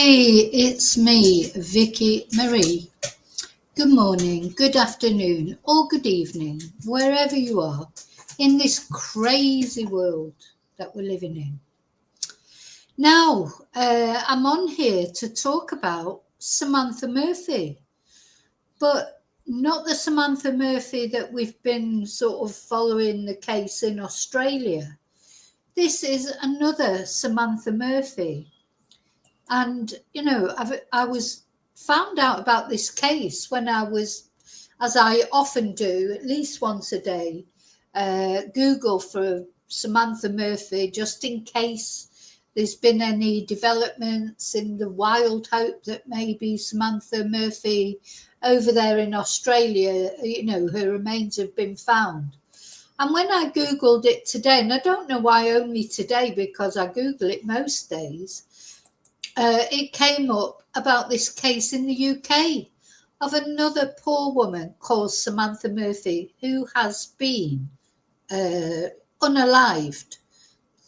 Hey, it's me, Vicky Marie. Good morning, good afternoon, or good evening, wherever you are in this crazy world that we're living in. Now, I'm on here to talk about Samantha Murphy, but not the Samantha Murphy that we've been sort of following the case in Australia. This is another Samantha Murphy. And, I was found out about this case when I was, as I often do, at least once a day, Google for Samantha Murphy, just in case there's been any developments, in the wild hope that maybe Samantha Murphy over there in Australia, her remains have been found. And when I Googled it today, and I don't know why only today, because I Google it most days, it came up about this case in the UK of another poor woman called Samantha Murphy, who has been unalived.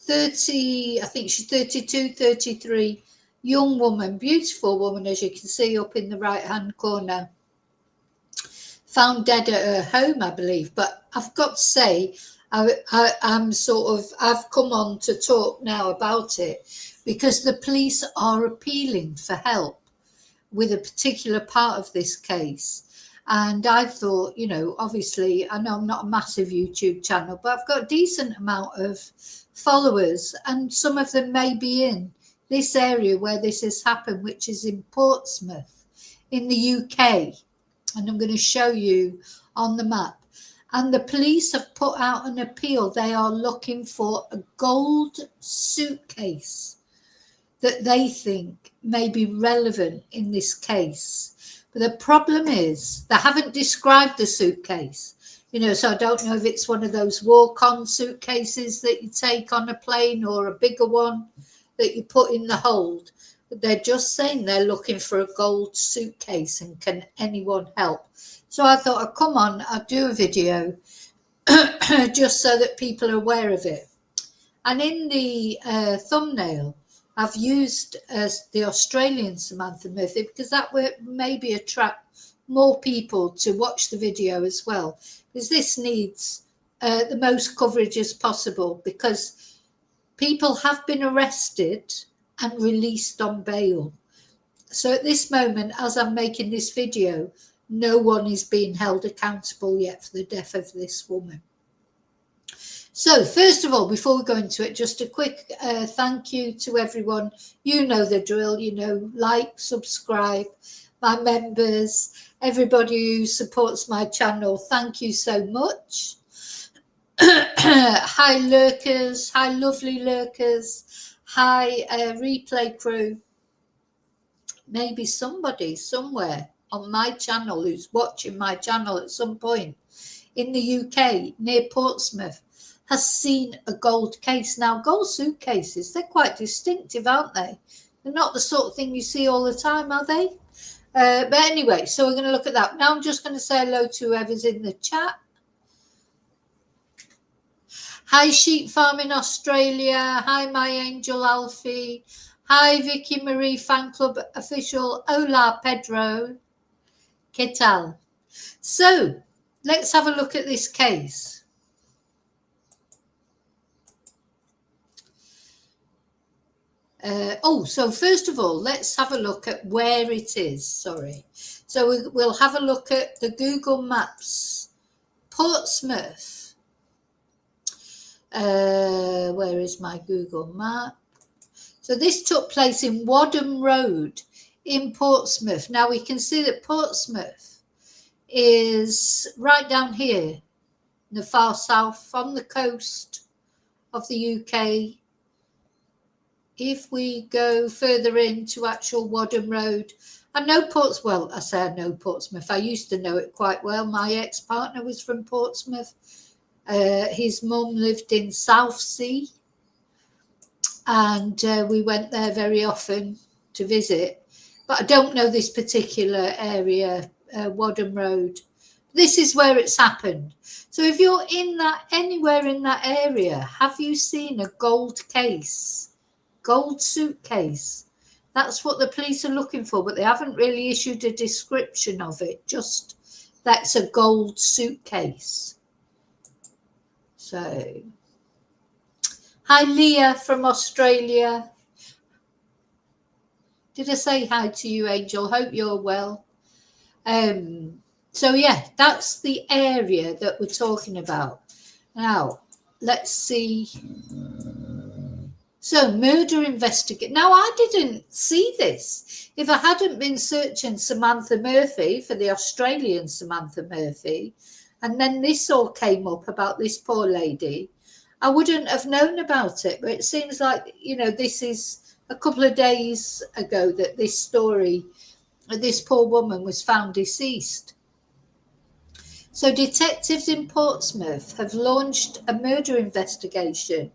30, I think she's 32, 33, young woman, beautiful woman, as you can see up in the right-hand corner, found dead at her home, I believe. But I've got to say, I've come on to talk now about it because the police are appealing for help with a particular part of this case. And I thought, obviously, I know I'm not a massive YouTube channel, but I've got a decent amount of followers, and some of them may be in this area where this has happened, which is in Portsmouth in the UK. And I'm going to show you on the map. And the police have put out an appeal. They are looking for a gold suitcase that they think may be relevant in this case. But the problem is they haven't described the suitcase. So I don't know if it's one of those walk-on suitcases that you take on a plane or a bigger one that you put in the hold. But they're just saying they're looking for a gold suitcase, and can anyone help? So I thought I'd come on, I'd do a video just so that people are aware of it. And in the thumbnail, I've used the Australian Samantha Murphy because that would maybe attract more people to watch the video as well. Because this needs the most coverage as possible, because people have been arrested and released on bail. So at this moment, as I'm making this video, no one is being held accountable yet for the death of this woman. So first of all, before we go into it, just a quick thank you to everyone. You know the drill, like, subscribe, my members, everybody who supports my channel. Thank you so much. Hi lurkers, hi lovely lurkers, hi replay crew. Maybe somebody somewhere on my channel who's watching my channel at some point in the UK near Portsmouth has seen a gold case. Now, gold suitcases, they're quite distinctive, aren't they? They're not the sort of thing you see all the time, are they? But anyway, so we're going to look at that. Now I'm just going to say hello to whoever's in the chat. Hi, Sheep Farm in Australia. Hi, my angel Alfie. Hi, Vicky Marie Fan Club Official. Hola, Pedro. ¿Qué tal? So, let's have a look at this case. So first of all, let's have a look at where it is. Sorry. So we'll have a look at the Google Maps. Portsmouth. Where is my Google map? So this took place in Wadham Road in Portsmouth. Now we can see that Portsmouth is right down here in the far south on the coast of the UK. If we go further into actual Wadham Road, I know Portsmouth. Well, I say I know Portsmouth. I used to know it quite well. My ex-partner was from Portsmouth. His mum lived in Southsea, and we went there very often to visit. But I don't know this particular area, Wadham Road. This is where it's happened. So if you're anywhere in that area, have you seen a gold case? Gold suitcase That's what the police are looking for, but they haven't really issued a description of it, just that's a gold suitcase. So, hi Leah from Australia. Did I say hi to you, Angel? Hope you're well. So yeah, that's the area that we're talking about. Now, let's see. So, murder investigate. Now, I didn't see this. If I hadn't been searching Samantha Murphy for the Australian Samantha Murphy, and then this all came up about this poor lady, I wouldn't have known about it. But it seems like, this is a couple of days ago that this story, this poor woman was found deceased. So, detectives in Portsmouth have launched a murder investigation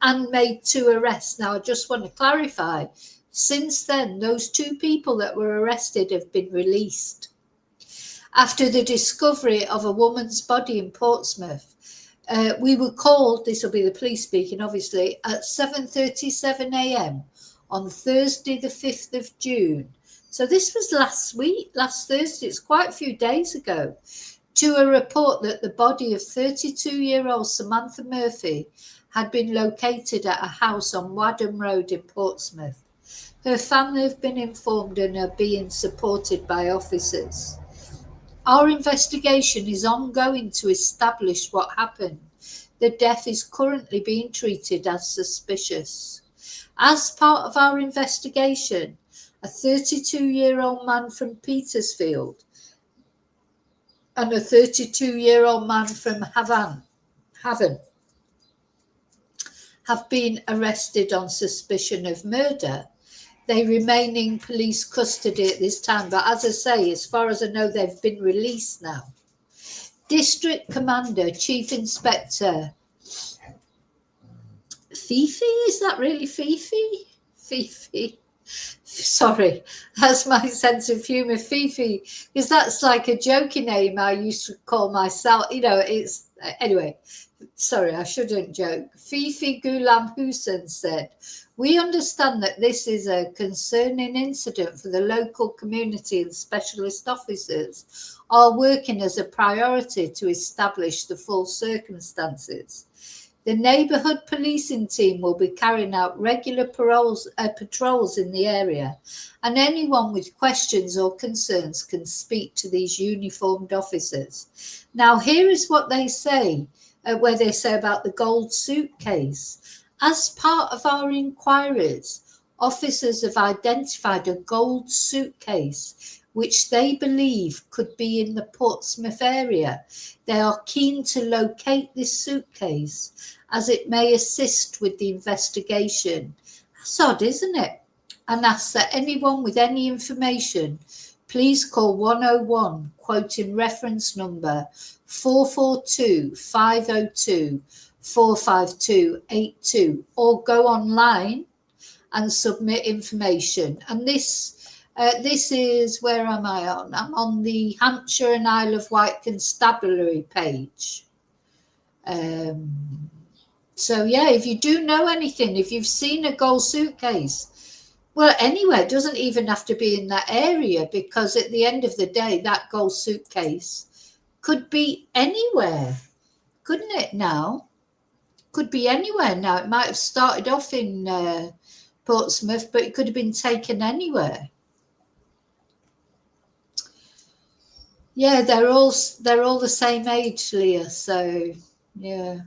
and made 2 arrests. Now, I just want to clarify, since then, those 2 people that were arrested have been released after the discovery of a woman's body in Portsmouth. We were called, this will be the police speaking, obviously, at 7:37 a.m. on Thursday, the 5th of June. So this was last Thursday, it's quite a few days ago, to a report that the body of 32-year-old Samantha Murphy had been located at a house on Wadham Road in Portsmouth. Her family have been informed and are being supported by officers. Our investigation is ongoing to establish what happened. The death is currently being treated as suspicious. As part of our investigation, a 32-year-old man from Petersfield and a 32-year-old man from Havant have been arrested on suspicion of murder. They remain in police custody at this time, but as I say, as far as I know, they've been released now. District Commander, Chief Inspector Fifi, is that really Fifi? Fifi. Sorry, that's my sense of humour, Fifi, because that's like a joking name I used to call myself. It's anyway. Sorry, I shouldn't joke. Fifi Ghulam Hussain said, "We understand that this is a concerning incident for the local community, and specialist officers are working as a priority to establish the full circumstances. The neighbourhood policing team will be carrying out regular patrols in the area, and anyone with questions or concerns can speak to these uniformed officers." Now, here is what they say, where they say about the gold suitcase. As part of our inquiries, officers have identified a gold suitcase which they believe could be in the Portsmouth area. They are keen to locate this suitcase as it may assist with the investigation. That's odd, isn't it? And ask that anyone with any information, please call 101, quoting reference number 442-502-45282, or go online and submit information. And this is, where am I on? I'm on the Hampshire and Isle of Wight Constabulary page. So yeah, if you do know anything, if you've seen a gold suitcase, well, anywhere, it doesn't even have to be in that area, because at the end of the day, that gold suitcase could be anywhere, couldn't it now? Could be anywhere now. It might have started off in Portsmouth, but it could have been taken anywhere. Yeah, they're all the same age, Leah, so yeah.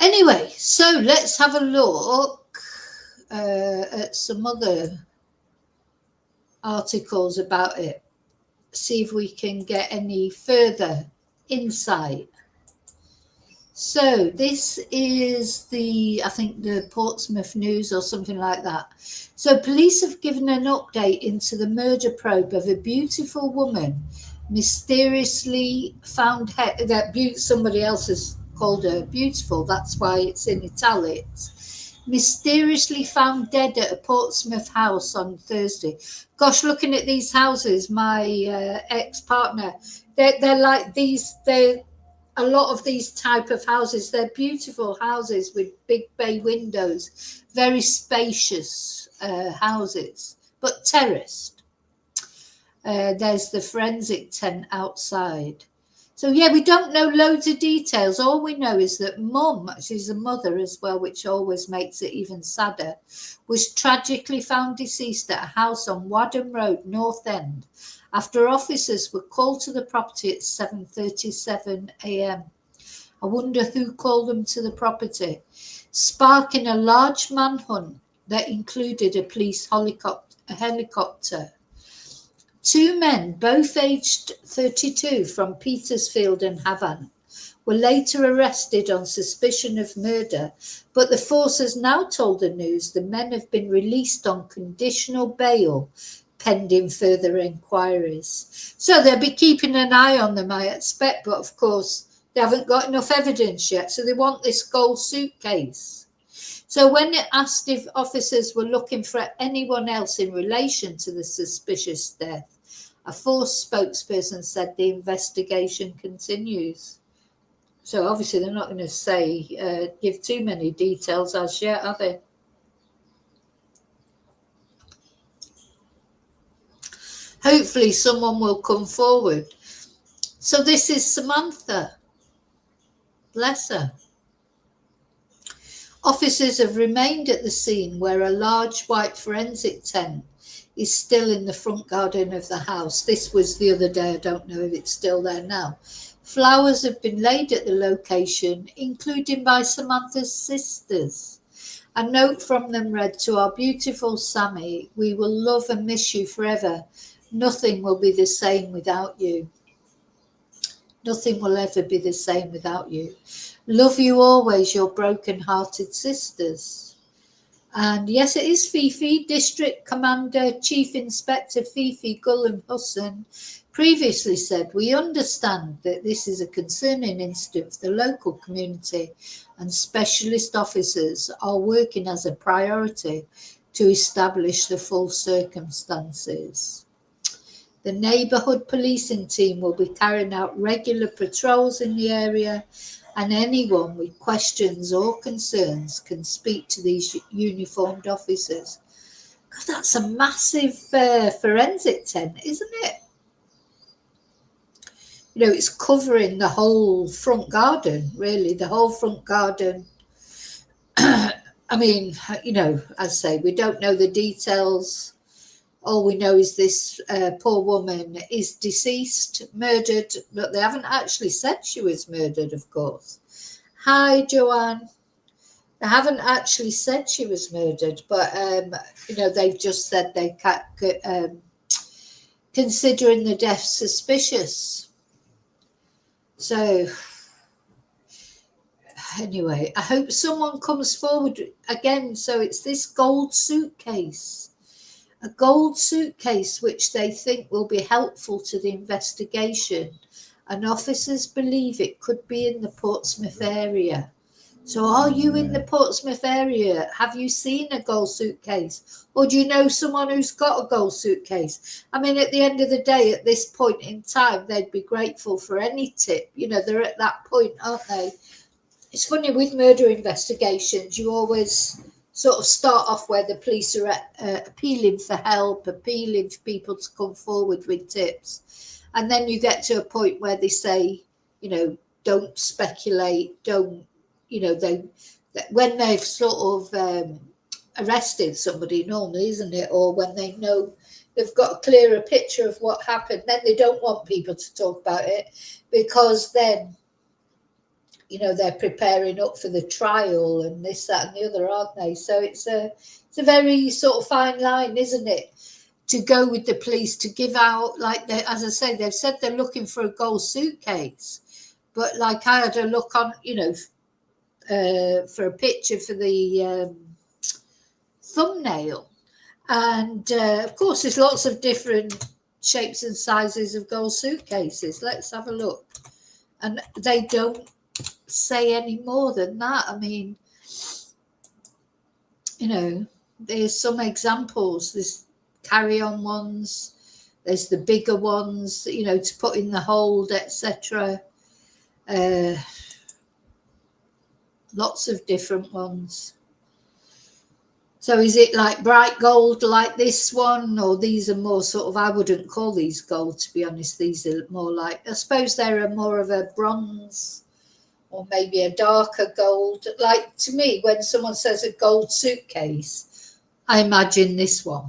Anyway, so let's have a look at some other articles about it. See if we can get any further insight. So this is I think the Portsmouth News or something like that. So police have given an update into the murder probe of a beautiful woman mysteriously found somebody else has called her beautiful. That's why it's in italics. Mysteriously found dead at a Portsmouth house on Thursday. Gosh, looking at these houses, my ex-partner, they're like these. a lot of these type of houses, they're beautiful houses with big bay windows, very spacious houses, but terraced. There's the forensic tent outside. So yeah, we don't know loads of details. All we know is that Mum, she's a mother as well, which always makes it even sadder, was tragically found deceased at a house on Wadham Road, North End, after officers were called to the property at 7:37 a.m. I wonder who called them to the property, sparking a large manhunt that included a police helicopter. Two men, both aged 32, from Petersfield and Havant, were later arrested on suspicion of murder, but the force has now told the news the men have been released on conditional bail pending further inquiries. So they'll be keeping an eye on them, I expect, but of course they haven't got enough evidence yet, so they want this gold suitcase. So when it asked if officers were looking for anyone else in relation to the suspicious death, a force spokesperson said the investigation continues. So obviously they're not going to say, give too many details as yet, are they? Hopefully someone will come forward. So this is Samantha. Bless her. Officers have remained at the scene where a large white forensic tent is still in the front garden of the house. This was the other day. I don't know if it's still there now. Flowers have been laid at the location, including by Samantha's sisters. A note from them read, "To our beautiful Sammy, we will love and miss you forever. Nothing will be the same without you. Nothing will ever be the same without you. Love you always, your broken-hearted sisters." And yes, it is Fifi. District Commander Chief Inspector Fifi Gullam Hussain previously said, "We understand that this is a concerning incident for the local community, and specialist officers are working as a priority to establish the full circumstances. The neighbourhood policing team will be carrying out regular patrols in the area, and anyone with questions or concerns can speak to these uniformed officers." God, that's a massive forensic tent, isn't it? You know, it's covering the whole front garden, really, the whole front garden. I mean, you know, as I say, we don't know the details. All we know is this poor woman is deceased, murdered, but they haven't actually said she was murdered, of course. Hi, Joanne. They haven't actually said she was murdered, but, you know, they've just said they considering the death suspicious. So, anyway, I hope someone comes forward again. So it's this gold suitcase. A gold suitcase which they think will be helpful to the investigation, and officers believe it could be in the Portsmouth area. So are you in the Portsmouth area? Have you seen a gold suitcase? Or do you know someone who's got a gold suitcase? I mean, at the end of the day, at this point in time, they'd be grateful for any tip. You know, they're at that point, aren't they? It's funny with murder investigations, you always sort of start off where the police are appealing for help, appealing for people to come forward with tips. And then you get to a point where they say, you know, don't speculate, don't, you know, when they've sort of arrested somebody normally, isn't it? Or when they know they've got a clearer picture of what happened, then they don't want people to talk about it, because then, you know, they're preparing up for the trial and this, that, and the other, aren't they? So it's a very sort of fine line, isn't it? To go with the police to give out, like they, as I say, they've said they're looking for a gold suitcase, but like I had a look on, you know, for a picture for the thumbnail, and of course there's lots of different shapes and sizes of gold suitcases. Let's have a look, and they don't say any more than that. I mean, you know, there's some examples. There's carry-on ones, there's the bigger ones, you know, to put in the hold, etc. Lots of different ones. So is it like bright gold like this one, or these are more sort of, I wouldn't call these gold, to be honest. These are more like, I suppose they're more of a bronze or maybe a darker gold. Like, to me, when someone says a gold suitcase, I imagine this one.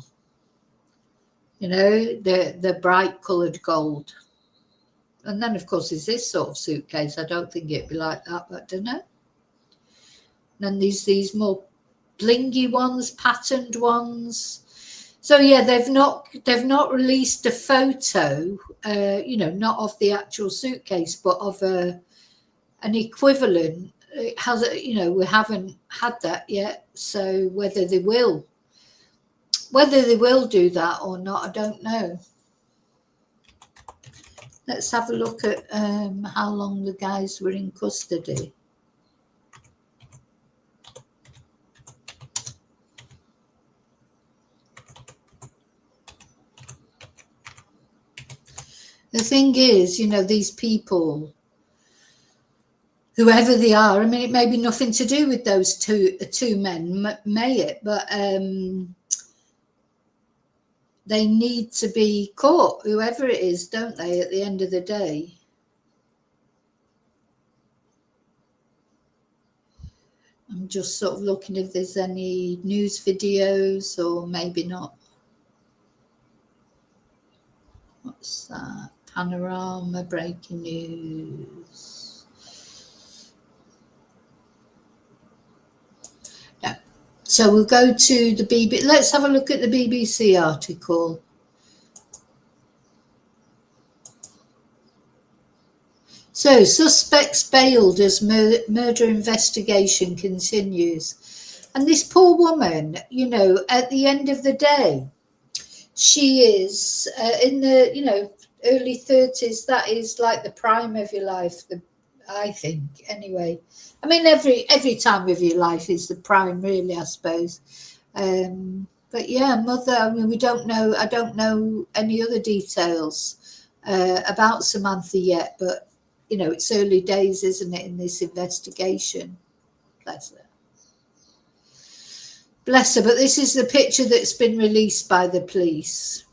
You know, the bright coloured gold. And then, of course, there's this sort of suitcase. I don't think it'd be like that, but I don't know. And then these more blingy ones, patterned ones. So yeah, they've not released a photo, you know, not of the actual suitcase, but of an equivalent. It has, you know, we haven't had that yet. So whether they will do that or not, I don't know. Let's have a look at how long the guys were in custody. The thing is, you know, these people, whoever they are, I mean, it may be nothing to do with those two men, may it? But they need to be caught, whoever it is, don't they, at the end of the day? I'm just sort of looking if there's any news videos, or maybe not. What's that? Panorama, breaking news. No. So we'll go to the BBC. Let's have a look at the BBC article. So, suspects bailed as murder investigation continues. And this poor woman, you know, at the end of the day, she is in the, you know, early 30s. That is like the prime of your life, I think, anyway. I mean, every time of your life is the prime, really, I suppose. But yeah, mother, I mean, I don't know any other details about Samantha yet, but you know, it's early days, isn't it, in this investigation? Bless her. Bless her. But this is the picture that's been released by the police.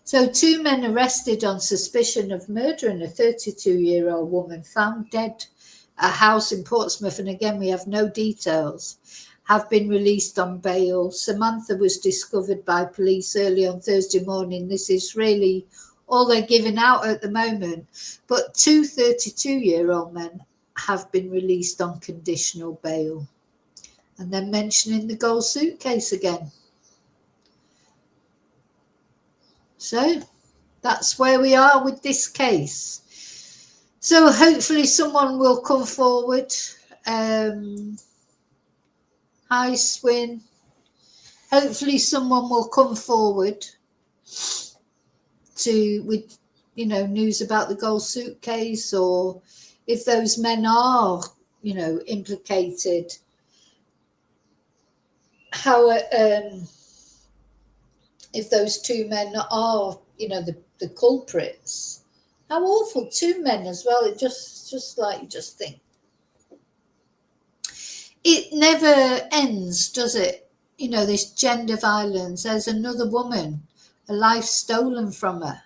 So 2 men arrested on suspicion of murdering a 32-year-old woman found dead at a house in Portsmouth. And again, we have no details. Have been released on bail. Samantha was discovered by police early on Thursday morning. This is really all they're giving out at the moment. But 2 32-year-old men have been released on conditional bail. And then mentioning the gold suitcase again. So that's where we are with this case. So hopefully someone will come forward. Hi, Swin. Hopefully someone will come forward with, you know, news about the gold suitcase, or if those men are, you know, implicated, how if those 2 men are, you know, the culprits. How awful, 2 men as well. It just like, you just think it never ends, does it? You know, this gender violence. There's another woman, a life stolen from her.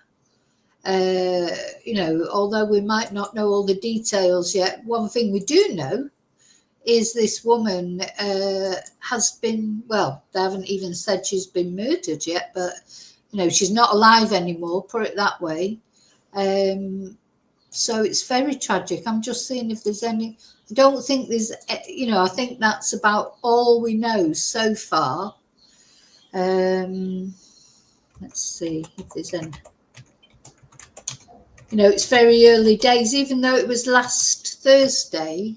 You know, although we might not know all the details yet, one thing we do know is this woman has been, well, they haven't even said she's been murdered yet, but, you know, she's not alive anymore, put it that way. So it's very tragic. I'm just seeing if there's any, I don't think there's, you know, I think that's about all we know so far. Let's see if there's any. You know, it's very early days, even though it was last Thursday.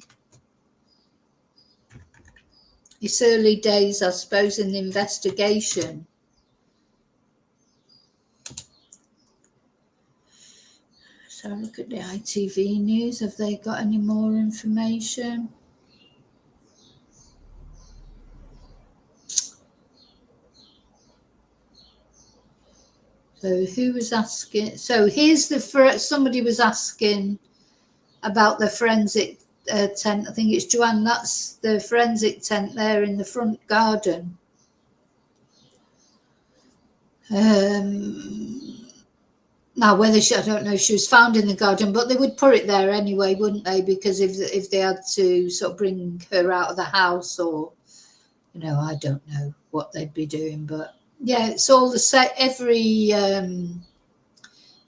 It's early days, I suppose, in the investigation. So look at the ITV news. Have they got any more information? So who was asking? So here's somebody was asking about the forensic tent. I think it's Joanne. That's the forensic tent there in the front garden. Now, whether I don't know if she was found in the garden, but they would put it there anyway, wouldn't they? Because if they had to sort of bring her out of the house, or, you know, I don't know what they'd be doing. But yeah, it's all the same.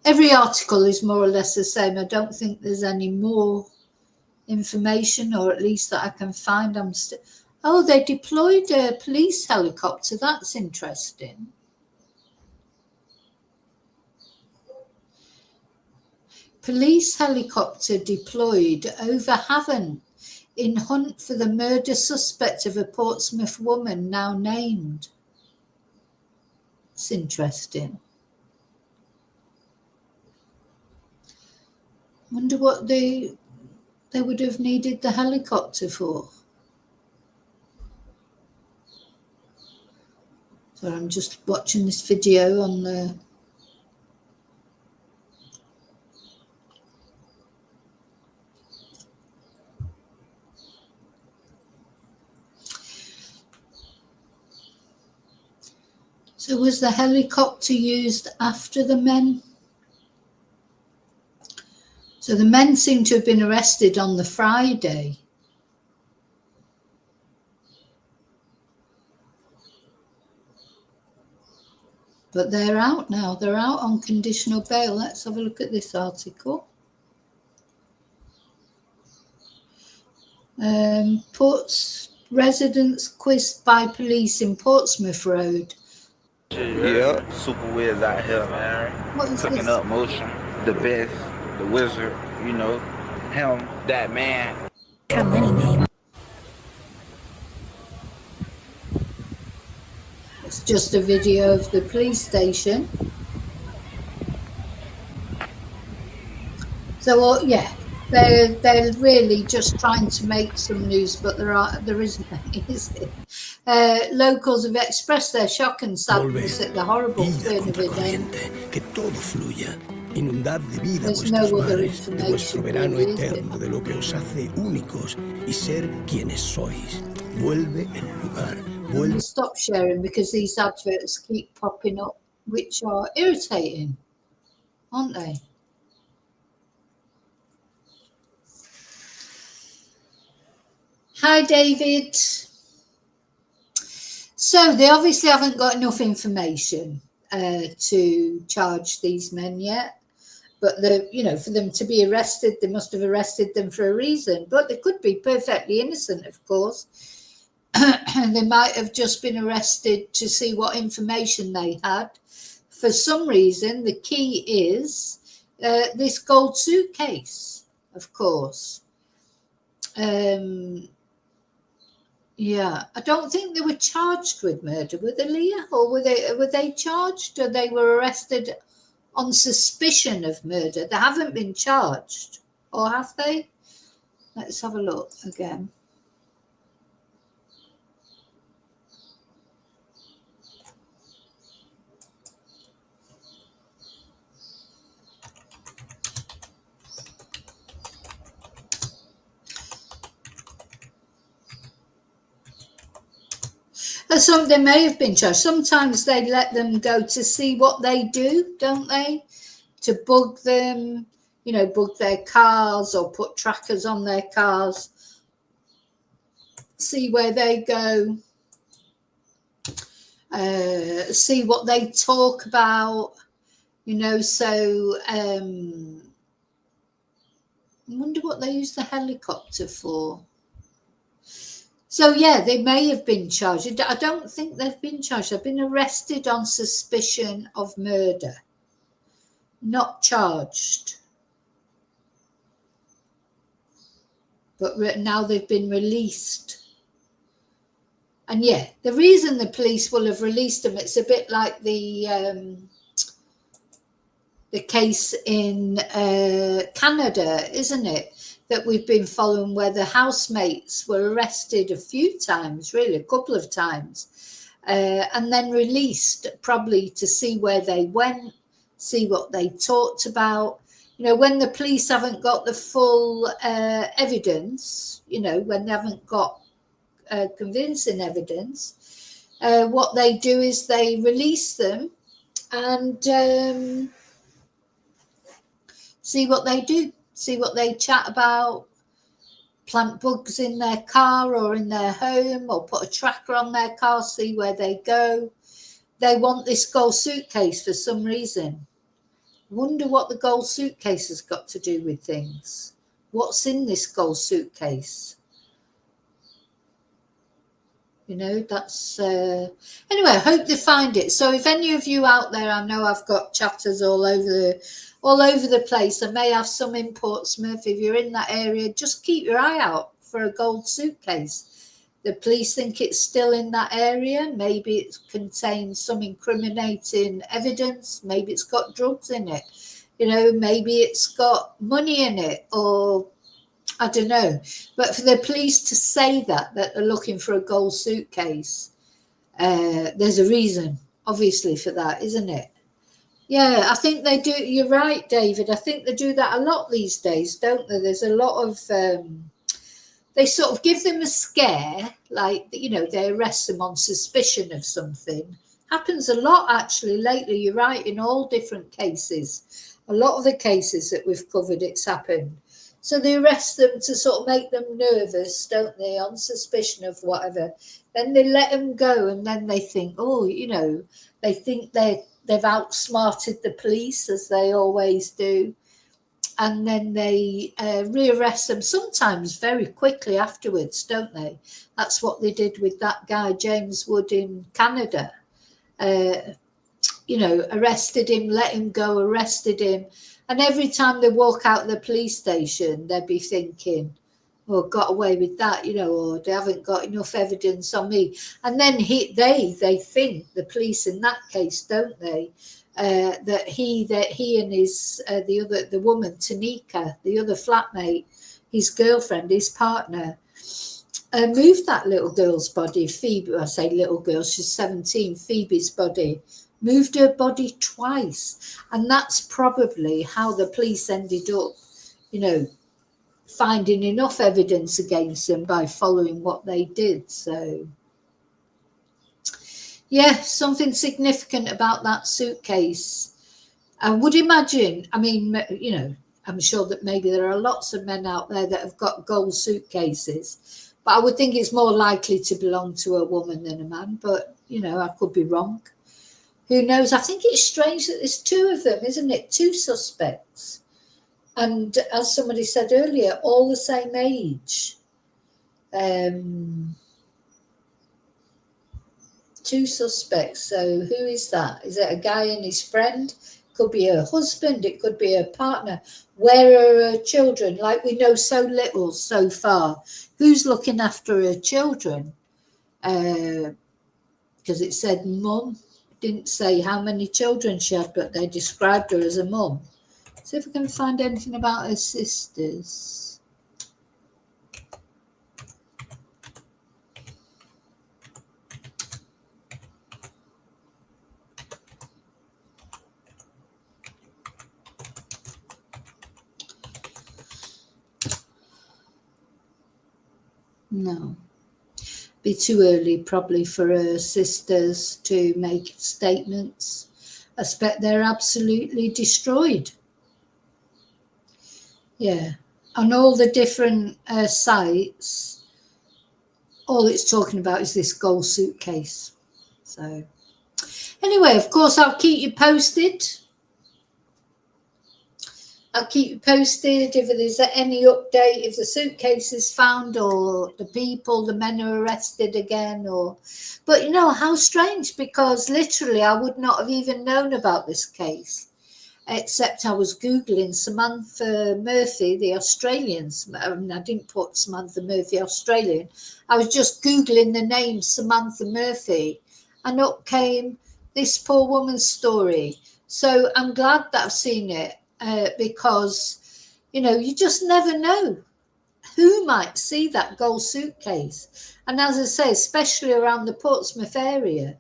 Every article is more or less the same. I don't think there's any more information, or at least that I can find. Oh, they deployed a police helicopter. That's interesting. Police helicopter deployed over Havant in hunt for the murder suspect of a Portsmouth woman now named. It's interesting. Wonder what they would have needed the helicopter for. So I'm just watching this video on the. So was the helicopter used after the men? So the men seem to have been arrested on the Friday. But they're out now. They're out on conditional bail. Let's have a look at this article. Residents quizzed by police in Portsmouth Road. Yeah, super whiz out here, man. What is Cooking this? up motion. The best, the wizard, you know, him, that man. It's just a video of the police station. So yeah, they're really just trying to make some news, but there isn't any, is it? Locals have expressed their shock and sadness at the horrible turn of events. Que todo fluya. Inundad de vida There's vuestros no other mares, de vuestro information verano really, is eterno, it? de lo que os hace únicos y ser quienes sois. Vuelve el lugar. We'll stop sharing because these adverts keep popping up, which are irritating, aren't they? Hi, David. So they obviously haven't got enough information to charge these men yet. But for them to be arrested, they must have arrested them for a reason. But they could be perfectly innocent, of course. They might have just been arrested to see what information they had. For some reason, the key is this gold suitcase, of course. Yeah, I don't think they were charged with murder, were they, Leah? Or were they charged, or they were arrested on suspicion of murder? They haven't been charged, or have they? Let's have a look again. Some they may have been charged. Sometimes they let them go to see what they do, don't they? To bug them, bug their cars or put trackers on their cars, see where they go, see what they talk about, so I wonder what they use the helicopter for. So, yeah, they may have been charged. I don't think they've been charged. They've been arrested on suspicion of murder, not charged. But now they've been released. And, yeah, the reason the police will have released them, it's a bit like the case in Canada, isn't it? That we've been following, where the housemates were arrested a few times, really a couple of times, and then released, probably to see where they went, see what they talked about. you know, when the police haven't got the full evidence, you know, when they haven't got convincing evidence, what they do is they release them and see what they do, see what they chat about, plant bugs in their car or in their home, or put a tracker on their car, see where they go. They want this gold suitcase for some reason. Wonder what the gold suitcase has got to do with things. What's in this gold suitcase? You know, that's anyway, I hope they find it. So if any of you out there, I know I've got chatters all over the place. I may have some in Portsmouth. If you're in that area, just keep your eye out for a gold suitcase. The police think it's still in that area. Maybe it contains some incriminating evidence. Maybe it's got drugs in it. You know, maybe it's got money in it, or I don't know. But for the police to say that they're looking for a gold suitcase, there's a reason, obviously, for that, isn't it? Yeah, I think they do. You're right, David. I think they do that a lot these days, don't they? There's a lot of... they sort of give them a scare, like, you know, they arrest them on suspicion of something. Happens a lot, actually, lately. You're right, in all different cases. A lot of the cases that we've covered, it's happened. So they arrest them to sort of make them nervous, don't they, on suspicion of whatever. Then they let them go, and then they think, oh, you know, they think they've outsmarted the police, as they always do. And then they rearrest them, sometimes very quickly afterwards, don't they? That's what they did with that guy, James Wood, in Canada. You know, arrested him, let him go, arrested him. And every time they walk out of the police station, they'd be thinking, oh, got away with that, you know, or they haven't got enough evidence on me. And then they think, the police in that case, don't they, that he and his the woman Tanika, the other flatmate, his girlfriend, his partner, moved that little girl's body. Phoebe, I say little girl, she's 17. Phoebe's body, moved her body twice, and that's probably how the police ended up, you know, finding enough evidence against them by following what they did. So yeah, something significant about that suitcase. I would imagine, I mean, you know, I'm sure that maybe there are lots of men out there that have got gold suitcases, but I would think it's more likely to belong to a woman than a man. But, you know, I could be wrong. Who knows? I think it's strange that there's two of them, isn't it? Two suspects. And as somebody said earlier, all the same age. Two suspects. So who is that? Is it a guy and his friend? Could be her husband. It could be her partner. Where are her children? Like, we know so little so far. Who's looking after her children? Because it said mum. Didn't say how many children she had, but they described her as a mum. See if we can find anything about her sisters. No. Be too early probably for her sisters to make statements. I expect they're absolutely destroyed. Yeah, on all the different sites, all it's talking about is this gold suitcase. So anyway, of course, I'll keep you posted. I'll keep you posted if there's any update, if the suitcase is found, or the people, the men are arrested again, or... But, you know, how strange, because literally I would not have even known about this case, except I was Googling Samantha Murphy, the Australian. I mean, I didn't put Samantha Murphy Australian. I was just Googling the name Samantha Murphy, and up came this poor woman's story. So I'm glad that I've seen it. Because, you know, you just never know who might see that gold suitcase. And as I say, especially around the Portsmouth area,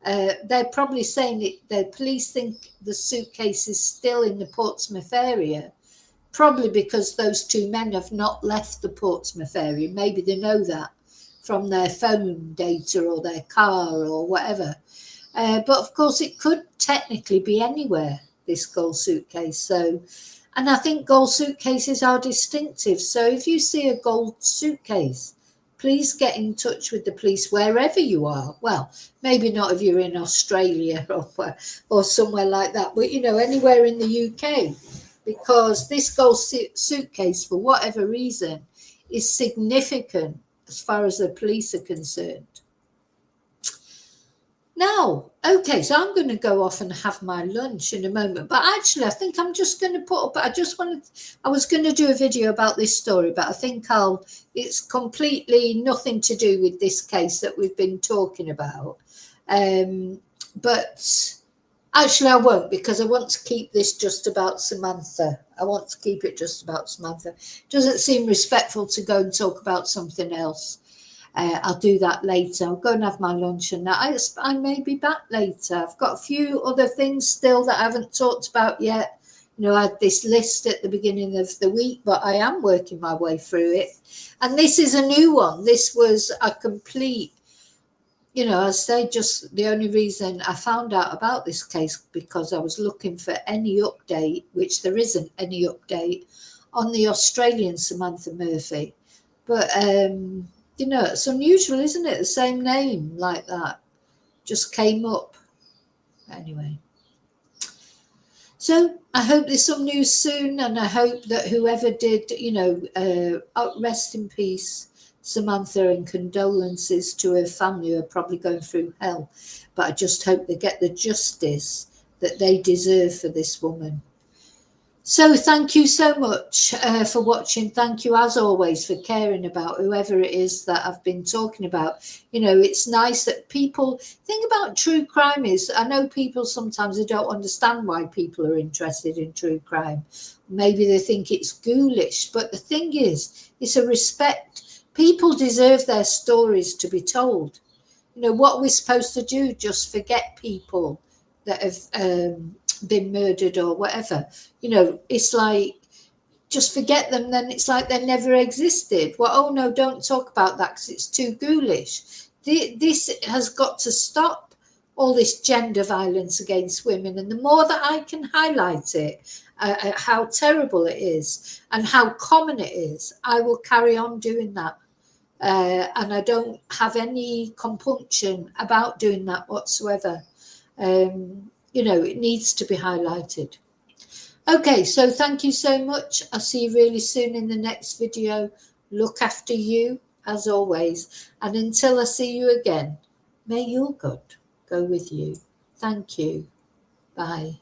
they're probably saying the police think the suitcase is still in the Portsmouth area. probably because those two men have not left the Portsmouth area. Maybe they know that from their phone data or their car or whatever. But of course, it could technically be anywhere, this gold suitcase. So, and I think gold suitcases are distinctive. So if you see a gold suitcase, please get in touch with the police wherever you are. Well, maybe not if you're in Australia or somewhere like that, but you know, anywhere in the UK, because this gold suitcase, for whatever reason, is significant as far as the police are concerned. Now, okay, so I'm going to go off and have my lunch in a moment, but actually I think I'm just going to put up, I was going to do a video about this story, but I think it's completely nothing to do with this case that we've been talking about. But actually I won't, because I want to keep this just about Samantha. I want to keep it just about Samantha. It doesn't seem respectful to go and talk about something else. I'll do that later. I'll go and have my lunch and that. I may be back later. I've got a few other things still that I haven't talked about yet. You know, I had this list at the beginning of the week, but I am working my way through it. And this is a new one. This was a complete, you know, I say just the only reason I found out about this case because I was looking for any update, which there isn't any update, on the Australian Samantha Murphy. But, you know, it's unusual, isn't it? The same name like that just came up. Anyway. So I hope there's some news soon, and I hope that whoever did, you know, rest in peace, Samantha, and condolences to her family who are probably going through hell. But I just hope they get the justice that they deserve for this woman. So thank you so much for watching. Thank you, as always, for caring about whoever it is that I've been talking about. You know, it's nice that people think about true crime. I know people sometimes they don't understand why people are interested in true crime. Maybe they think it's ghoulish, but the thing is, it's a respect. People deserve their stories to be told. You know, what we're supposed to do, just forget people that have been murdered or whatever. You know, it's like, just forget them, then it's like they never existed. Well, oh no, don't talk about that because it's too ghoulish. This has got to stop, all this gender violence against women. And the more that I can highlight it, how terrible it is and how common it is, I will carry on doing that. And I don't have any compunction about doing that whatsoever. You know, it needs to be highlighted. Okay, so thank you so much. I'll see you really soon in the next video. Look after you, as always. And until I see you again, may your God go with you. Thank you. Bye.